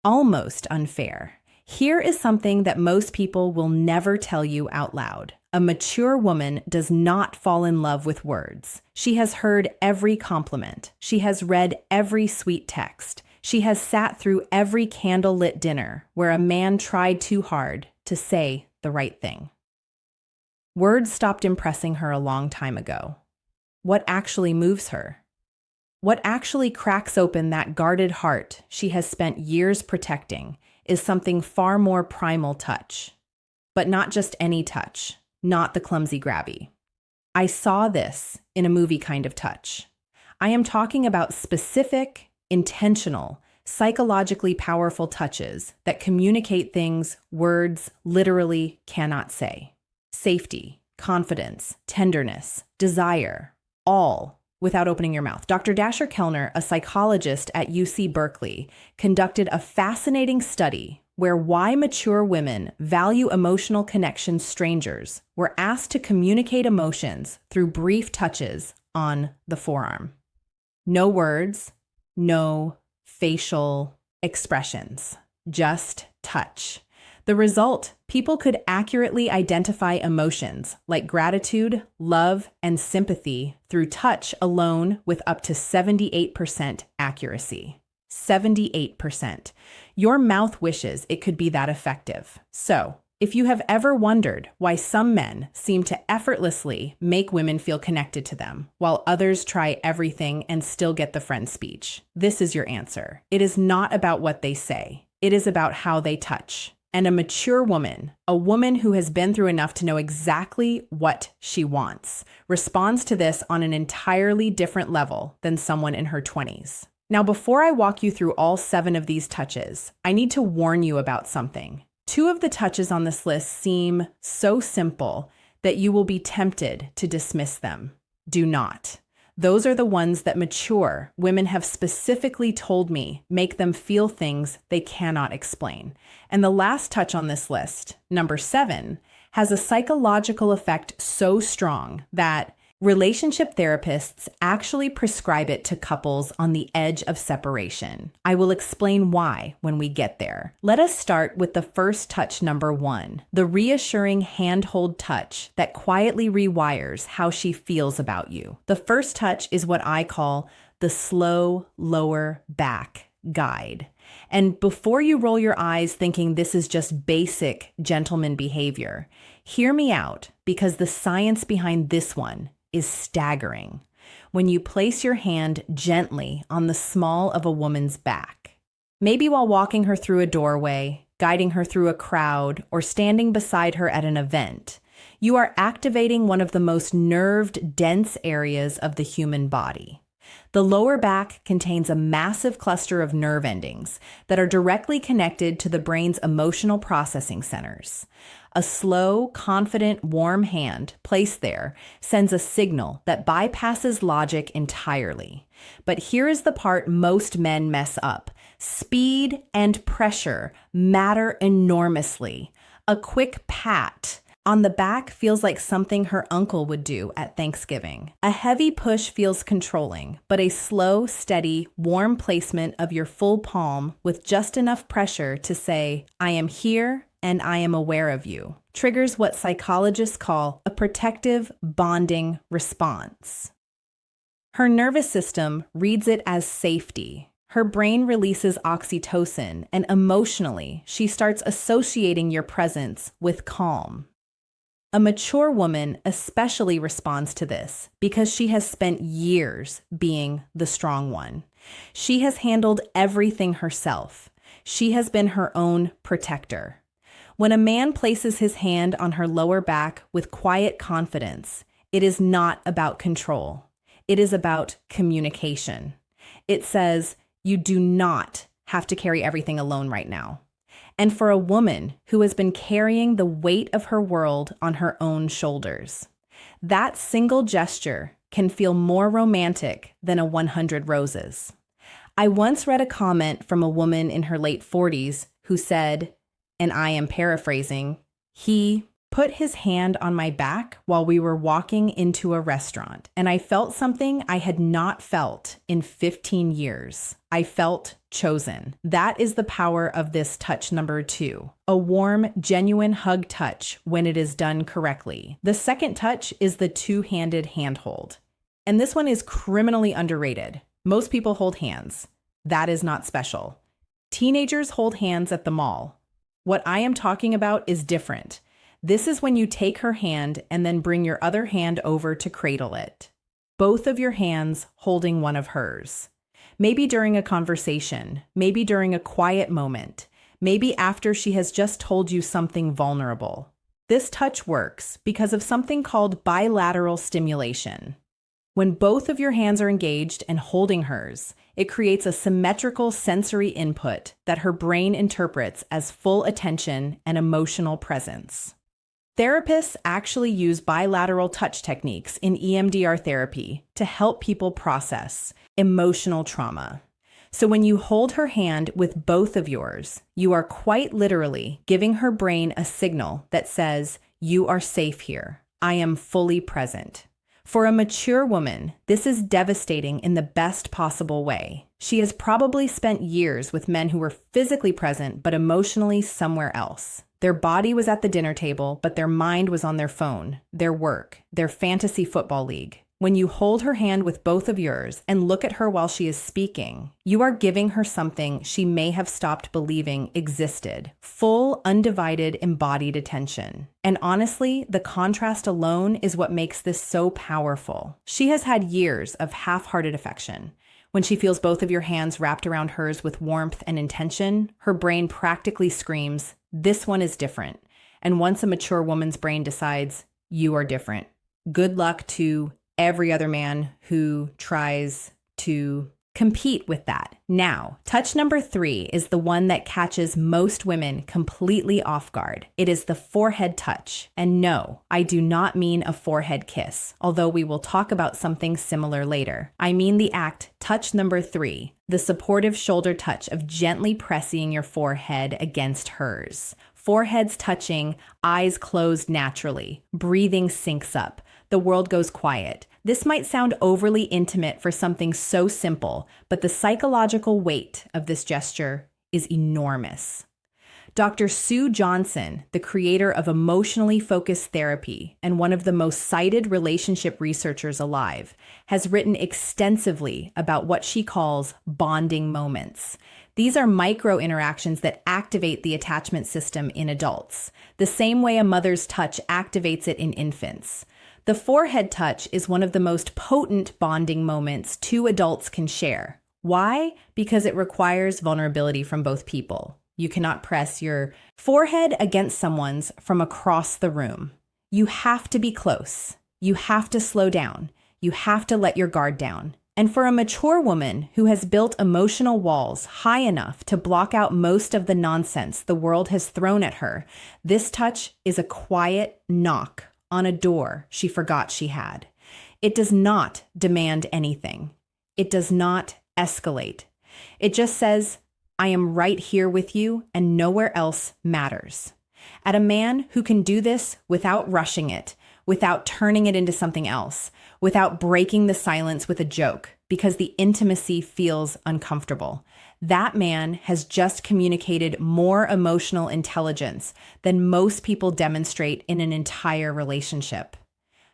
Almost unfair. Here is something that most people will never tell you out loud. A mature woman does not fall in love with words. She has heard every compliment. She has read every sweet text. She has sat through every candlelit dinner where a man tried too hard to say the right thing. Words stopped impressing her a long time ago. What actually moves her? What actually cracks open that guarded heart she has spent years protecting is something far more primal touch. But not just any touch, not the clumsy grabby. I saw this in a movie kind of touch. I am talking about specific, intentional, psychologically powerful touches that communicate things words literally cannot say. Safety, confidence, tenderness, desire, all without opening your mouth. Dr. Dasher Kellner, a psychologist at UC Berkeley, conducted a fascinating study where why mature women value emotional connections. Strangers were asked to communicate emotions through brief touches on the forearm. No words, no facial expressions, just touch. The result, people could accurately identify emotions like gratitude, love, and sympathy through touch alone with up to 78% accuracy. 78%. Your mouth wishes it could be that effective. So, if you have ever wondered why some men seem to effortlessly make women feel connected to them, while others try everything and still get the friend speech, this is your answer. It is not about what they say. It is about how they touch. And a mature woman, a woman who has been through enough to know exactly what she wants, responds to this on an entirely different level than someone in her 20s. Now, before I walk you through all 7 of these touches, I need to warn you about something. 2 of the touches on this list seem so simple that you will be tempted to dismiss them. Do not. Those are the ones that mature women have specifically told me make them feel things they cannot explain. And the last touch on this list, number 7, has a psychological effect so strong that relationship therapists actually prescribe it to couples on the edge of separation. I will explain why when we get there. Let us start with the first touch, number 1, the reassuring handhold touch that quietly rewires how she feels about you. The first touch is what I call the slow lower back guide. And before you roll your eyes thinking this is just basic gentleman behavior, hear me out because the science behind this one is staggering. When you place your hand gently on the small of a woman's back, maybe while walking her through a doorway, guiding her through a crowd, or standing beside her at an event, you are activating one of the most nerved, dense areas of the human body. The lower back contains a massive cluster of nerve endings that are directly connected to the brain's emotional processing centers. A slow, confident, warm hand placed there sends a signal that bypasses logic entirely. But here is the part most men mess up. Speed and pressure matter enormously. A quick pat on the back feels like something her uncle would do at Thanksgiving. A heavy push feels controlling, but a slow, steady, warm placement of your full palm with just enough pressure to say, I am here and I am aware of you, triggers what psychologists call a protective bonding response. Her nervous system reads it as safety. Her brain releases oxytocin, and emotionally, she starts associating your presence with calm. A mature woman especially responds to this because she has spent years being the strong one. She has handled everything herself. She has been her own protector. When a man places his hand on her lower back with quiet confidence, it is not about control. It is about communication. It says, you do not have to carry everything alone right now. And for a woman who has been carrying the weight of her world on her own shoulders, that single gesture can feel more romantic than a 100 roses. I once read a comment from a woman in her late 40s who said, and I am paraphrasing, he put his hand on my back while we were walking into a restaurant, and I felt something I had not felt in 15 years. I felt chosen. That is the power of this touch number 2. A warm, genuine hug touch when it is done correctly. The second touch is the two-handed handhold. And this one is criminally underrated. Most people hold hands. That is not special. Teenagers hold hands at the mall. What I am talking about is different. This is when you take her hand and then bring your other hand over to cradle it. Both of your hands holding one of hers. Maybe during a conversation, maybe during a quiet moment, maybe after she has just told you something vulnerable. This touch works because of something called bilateral stimulation. When both of your hands are engaged and holding hers, it creates a symmetrical sensory input that her brain interprets as full attention and emotional presence. Therapists actually use bilateral touch techniques in EMDR therapy to help people process emotional trauma. So when you hold her hand with both of yours, you are quite literally giving her brain a signal that says, "You are safe here. I am fully present." For a mature woman, this is devastating in the best possible way. She has probably spent years with men who were physically present but emotionally somewhere else. Their body was at the dinner table, but their mind was on their phone, their work, their fantasy football league. When you hold her hand with both of yours and look at her while she is speaking, you are giving her something she may have stopped believing existed. Full, undivided, embodied attention. And honestly, the contrast alone is what makes this so powerful. She has had years of half-hearted affection. When she feels both of your hands wrapped around hers with warmth and intention, her brain practically screams, "This one is different." And once a mature woman's brain decides, "You are different," good luck to every other man who tries to compete with that. Now, touch number 3 is the one that catches most women completely off guard. It is the forehead touch. And no, I do not mean a forehead kiss, although we will talk about something similar later. I mean the act, touch number 3, the supportive shoulder touch of gently pressing your forehead against hers. Foreheads touching, eyes closed naturally, breathing syncs up. The world goes quiet. This might sound overly intimate for something so simple, but the psychological weight of this gesture is enormous. Dr. Sue Johnson, the creator of emotionally focused therapy and one of the most cited relationship researchers alive, has written extensively about what she calls bonding moments. These are micro interactions that activate the attachment system in adults, the same way a mother's touch activates it in infants. The forehead touch is one of the most potent bonding moments two adults can share. Why? Because it requires vulnerability from both people. You cannot press your forehead against someone's from across the room. You have to be close. You have to slow down. You have to let your guard down. And for a mature woman who has built emotional walls high enough to block out most of the nonsense the world has thrown at her, this touch is a quiet knock on a door she forgot she had. It does not demand anything. It does not escalate. It just says, "I am right here with you and nowhere else matters." At a man who can do this without rushing it, without turning it into something else, without breaking the silence with a joke because the intimacy feels uncomfortable, that man has just communicated more emotional intelligence than most people demonstrate in an entire relationship.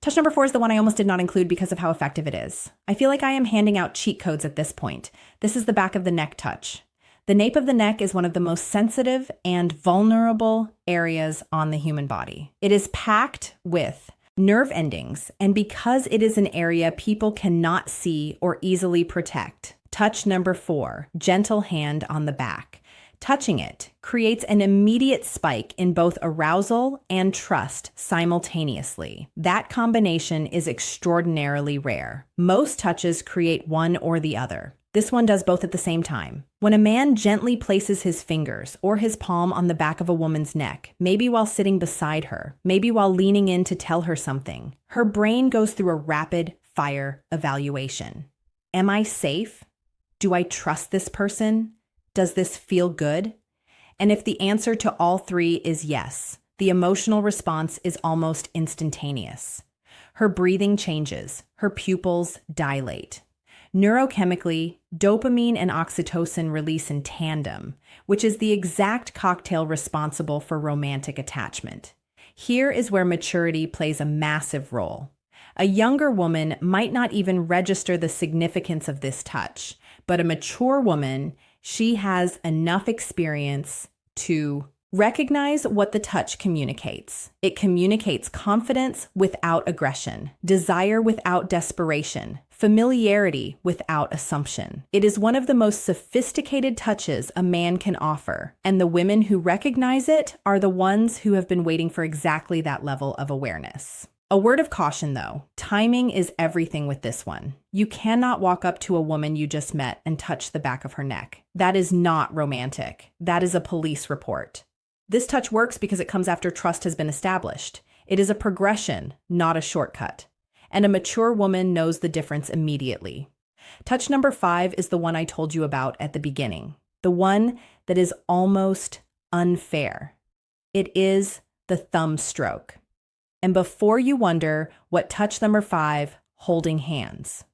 Touch number 4 is the one I almost did not include because of how effective it is. I feel like I am handing out cheat codes at this point. This is the back of the neck touch. The nape of the neck is one of the most sensitive and vulnerable areas on the human body. It is packed with nerve endings, and because it is an area people cannot see or easily protect, touch number 4, gentle hand on the back. Touching it creates an immediate spike in both arousal and trust simultaneously. That combination is extraordinarily rare. Most touches create one or the other. This one does both at the same time. When a man gently places his fingers or his palm on the back of a woman's neck, maybe while sitting beside her, maybe while leaning in to tell her something, her brain goes through a rapid fire evaluation. Am I safe? Do I trust this person? Does this feel good? And if the answer to all 3 is yes, the emotional response is almost instantaneous. Her breathing changes, her pupils dilate. Neurochemically, dopamine and oxytocin release in tandem, which is the exact cocktail responsible for romantic attachment. Here is where maturity plays a massive role. A younger woman might not even register the significance of this touch, but a mature woman, she has enough experience to recognize what the touch communicates. It communicates confidence without aggression, desire without desperation, familiarity without assumption. It is one of the most sophisticated touches a man can offer, and the women who recognize it are the ones who have been waiting for exactly that level of awareness. A word of caution though, timing is everything with this one. You cannot walk up to a woman you just met and touch the back of her neck. That is not romantic. That is a police report. This touch works because it comes after trust has been established. It is a progression, not a shortcut. And a mature woman knows the difference immediately. Touch number 5 is the one I told you about at the beginning, the one that is almost unfair. It is the thumb stroke. And before you wonder what touch number 5, holding hands.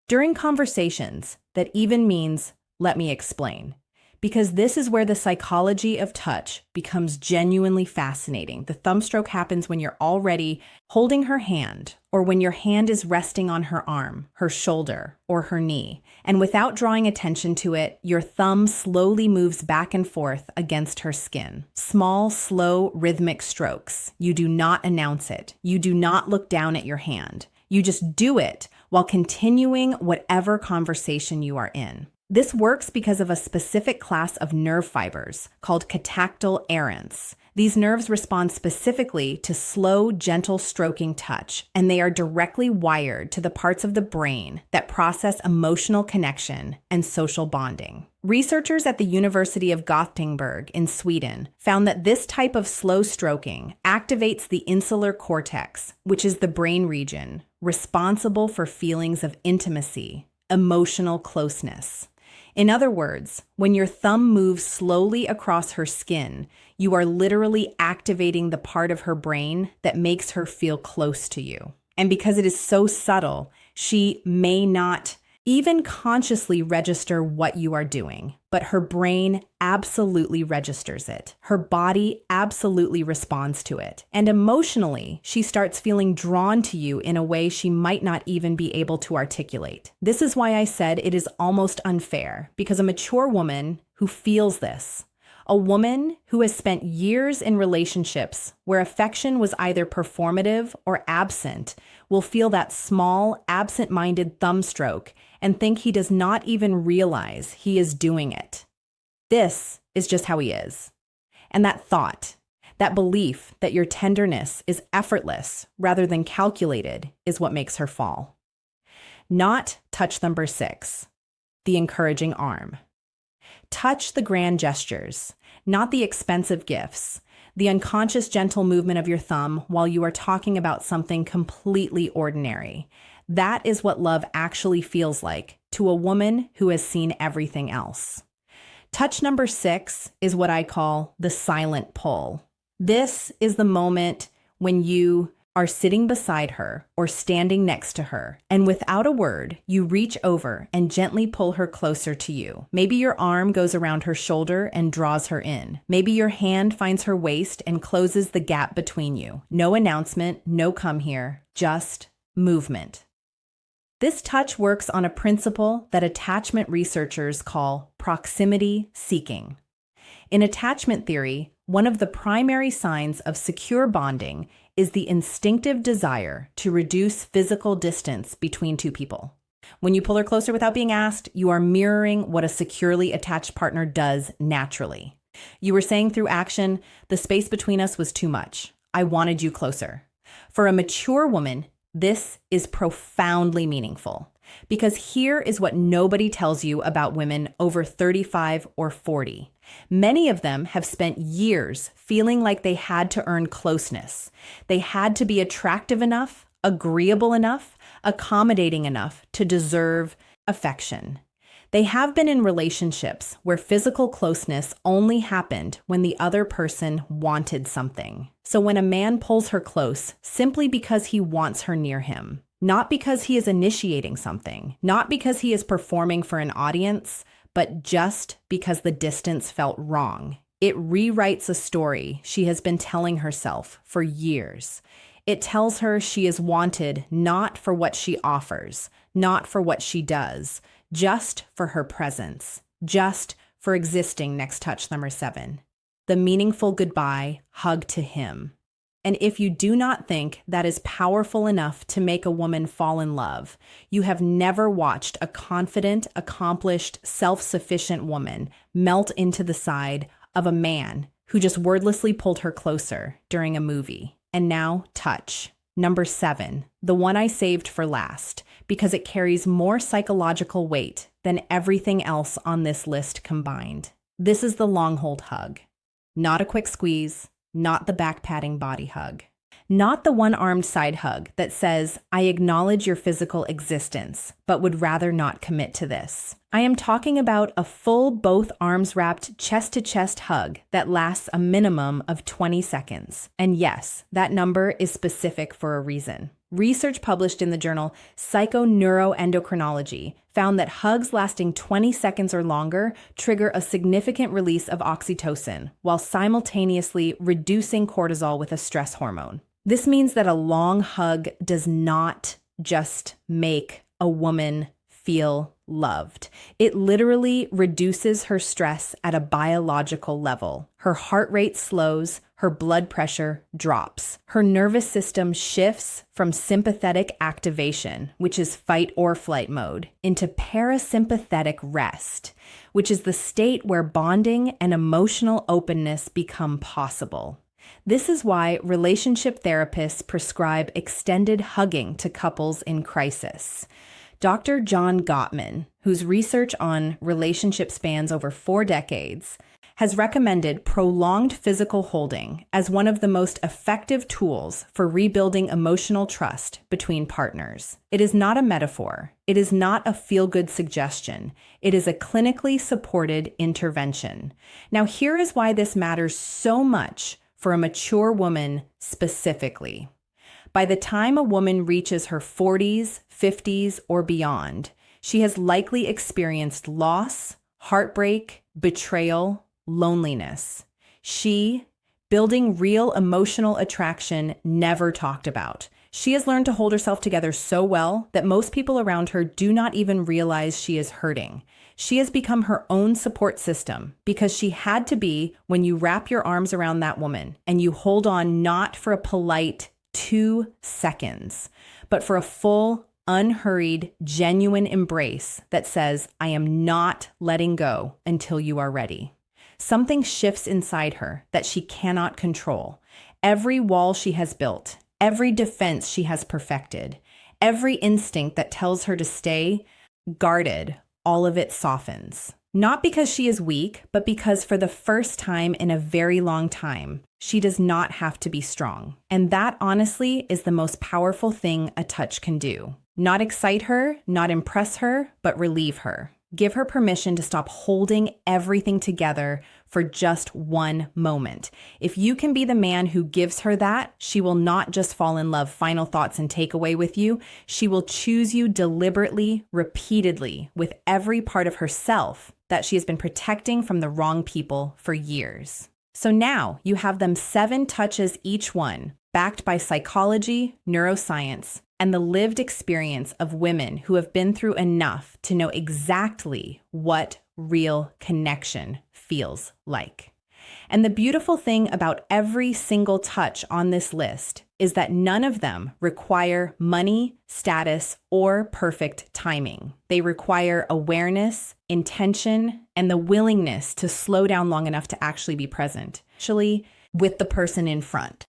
During conversations, that even means, let me explain. Because this is where the psychology of touch becomes genuinely fascinating. The thumb stroke happens when you're already holding her hand, or when your hand is resting on her arm, her shoulder, or her knee. And without drawing attention to it, your thumb slowly moves back and forth against her skin. Small, slow, rhythmic strokes. You do not announce it. You do not look down at your hand. You just do it while continuing whatever conversation you are in. This works because of a specific class of nerve fibers called catactyl areins. These nerves respond specifically to slow, gentle stroking touch, and they are directly wired to the parts of the brain that process emotional connection and social bonding. Researchers at the University of Gothenburg in Sweden found that this type of slow stroking activates the insular cortex, which is the brain region responsible for feelings of intimacy, emotional closeness. In other words, when your thumb moves slowly across her skin, you are literally activating the part of her brain that makes her feel close to you. And because it is so subtle, she may not even consciously register what you are doing, but her brain absolutely registers it. Her body absolutely responds to it. And emotionally, she starts feeling drawn to you in a way she might not even be able to articulate. This is why I said it is almost unfair, because a mature woman who feels this, a woman who has spent years in relationships where affection was either performative or absent, will feel that small, absent-minded thumb stroke and think he does not even realize he is doing it. This is just how he is. And that thought, that belief that your tenderness is effortless rather than calculated is what makes her fall. Not touch number 6, the encouraging arm. Touch the grand gestures, not the expensive gifts, the unconscious gentle movement of your thumb while you are talking about something completely ordinary. That is what love actually feels like to a woman who has seen everything else. Touch number 6 is what I call the silent pull. This is the moment when you are sitting beside her or standing next to her, and without a word, you reach over and gently pull her closer to you. Maybe your arm goes around her shoulder and draws her in. Maybe your hand finds her waist and closes the gap between you. No announcement, no come here, just movement. This touch works on a principle that attachment researchers call proximity seeking. In attachment theory, one of the primary signs of secure bonding is the instinctive desire to reduce physical distance between two people. When you pull her closer without being asked, you are mirroring what a securely attached partner does naturally. You were saying through action, the space between us was too much. I wanted you closer. For a mature woman, this is profoundly meaningful, because here is what nobody tells you about women over 35 or 40. Many of them have spent years feeling like they had to earn closeness. They had to be attractive enough, agreeable enough, accommodating enough to deserve affection. They have been in relationships where physical closeness only happened when the other person wanted something. So when a man pulls her close simply because he wants her near him, not because he is initiating something, not because he is performing for an audience, but just because the distance felt wrong, it rewrites a story she has been telling herself for years. It tells her she is wanted not for what she offers, not for what she does, just for her presence, just for existing next touch number 7. The meaningful goodbye hug to him. And if you do not think that is powerful enough to make a woman fall in love, you have never watched a confident, accomplished, self-sufficient woman melt into the side of a man who just wordlessly pulled her closer during a movie. And now, touch. Number 7, the one I saved for last, because it carries more psychological weight than everything else on this list combined. This is the long hold hug. Not a quick squeeze, not the back-patting body hug. Not the one-armed side hug that says, I acknowledge your physical existence, but would rather not commit to this. I am talking about a full both arms wrapped chest-to-chest hug that lasts a minimum of 20 seconds. And yes, that number is specific for a reason. Research published in the journal Psychoneuroendocrinology found that hugs lasting 20 seconds or longer trigger a significant release of oxytocin, while simultaneously reducing cortisol with a stress hormone. This means that a long hug does not just make a woman feel loved. It literally reduces her stress at a biological level. Her heart rate slows, her blood pressure drops. Her nervous system shifts from sympathetic activation, which is fight or flight mode, into parasympathetic rest, which is the state where bonding and emotional openness become possible. This is why relationship therapists prescribe extended hugging to couples in crisis. Dr. John Gottman, whose research on relationship spans over 4 decades, has recommended prolonged physical holding as one of the most effective tools for rebuilding emotional trust between partners. It is not a metaphor. It is not a feel-good suggestion. It is a clinically supported intervention. Now, here is why this matters so much for a mature woman specifically. By the time a woman reaches her 40s, 50s, or beyond, she has likely experienced loss, heartbreak, betrayal, loneliness. She, building real emotional attraction, never talked about. She has learned to hold herself together so well that most people around her do not even realize she is hurting. She has become her own support system because she had to be when you wrap your arms around that woman and you hold on not for a polite 2 seconds, but for a full, unhurried, genuine embrace that says, I am not letting go until you are ready. Something shifts inside her that she cannot control. Every wall she has built, every defense she has perfected, every instinct that tells her to stay guarded, all of it softens. Not because she is weak, but because for the first time in a very long time, she does not have to be strong. And that honestly is the most powerful thing a touch can do. Not excite her, not impress her, but relieve her. Give her permission to stop holding everything together for just one moment. If you can be the man who gives her that, she will not just fall in love, final thoughts and takeaway with you. She will choose you deliberately, repeatedly, with every part of herself that she has been protecting from the wrong people for years. So now you have them 7 touches each one, backed by psychology, neuroscience, and the lived experience of women who have been through enough to know exactly what real connection feels like. And the beautiful thing about every single touch on this list is that none of them require money, status, or perfect timing. They require awareness, intention, and the willingness to slow down long enough to actually be present, actually with the person in front.